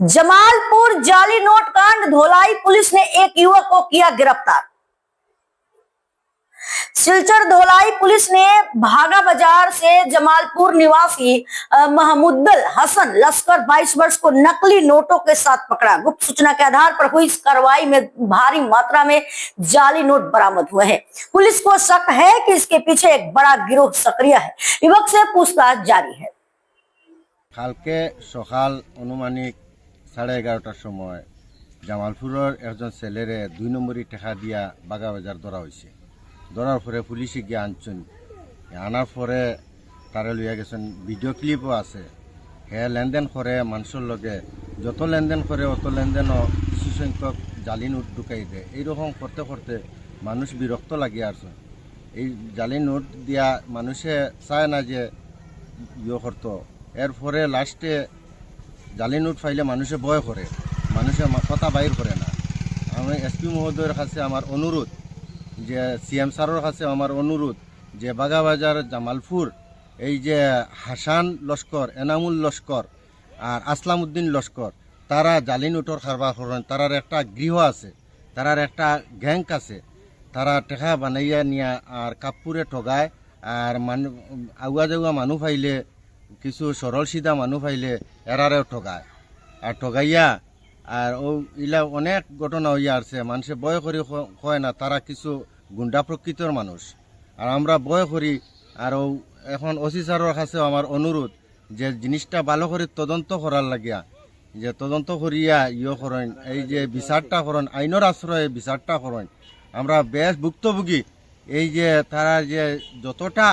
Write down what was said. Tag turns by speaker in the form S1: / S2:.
S1: जमालपुर जाली नोट कांड धोलाई पुलिस ने एक युवक को किया गिरफ्तार। सिलचर धोलाई पुलिस ने भागा बाजार से जमालपुर निवासी महमूदुल हसन लश्कर 22 वर्ष को नकली नोटों के साथ पकड़ा। गुप्त सूचना के आधार पर हुई इस कार्रवाई में भारी मात्रा में जाली नोट बरामद हुए हैं। पुलिस को शक है कि इसके पीछे एक बड़ा गिरोह सक्रिय है। युवक से पूछताछ जारी है।
S2: কালকে সকাল অনুমানিক 11:30টার সময় জামালপুরের একজন ছেলেরে 2 নম্বরই টাকা দিয়া বাগাবাজার ধরা হয়েছে। ধরার পরে পুলিশে গিয়ে আনছেন, আনার পরে তারা লইয়া গেছেন। ভিডিও ক্লিপও আছে। হ্যাঁ, লেনদেন করে মানুষের লগে, যত লেনদেন করে অত লেনদেনও কিছু সংখ্যক জালি নোট ঢুকাই দেয়। এইরকম করতে করতে মানুষ বিরক্ত লাগিয়ে আসছে। এই জালি নোট দিয়া মানুষে চায় না যে করতো। এরপরে লাস্টে জালি নোট ফাইলে মানুষে ভয় করে, মানুষে কথা বাইর করে না। আমি এসপি মহোদয়ের কাছে আমার অনুরোধ, যে সিএম স্যারের কাছে আমার অনুরোধ, যে বাগাবাজার জামালপুর এই যে হাসান লস্কর, এনামুল লস্কর আর আসলাম উদ্দিন লস্কর, তারা জালি নোটর কারবার করেন। তারার একটা গৃহ আছে, তারার একটা গ্যাং আছে। তারা টেকা বানাইয়া নিয়া আর কাপড়ে ঠগায়। আর আগুয়া জাগুয়া মানুষ ফাইলে, কিছু সরল সিধা মানুষ পাইলে এরারেও ঠগায়। আর ঠগাইয়া আর ও ইলা অনেক ঘটনা হইয়া আসছে। মানুষে ভয় করি হয় না, তারা কিছু গুন্ডা প্রকৃতির মানুষ। আর আমরা ভয় করি। আর এখন ওসি স্যারের কাছে আমার অনুরোধ, যে জিনিসটা ভালো করে তদন্ত করার লাগিয়া, যে তদন্ত করিয়া করেন, এই যে বিচারটা করেন, আইনের আশ্রয়ে বিচারটা করেন। আমরা বেশ ভুক্তভোগী। এই যে তারা যে যতটা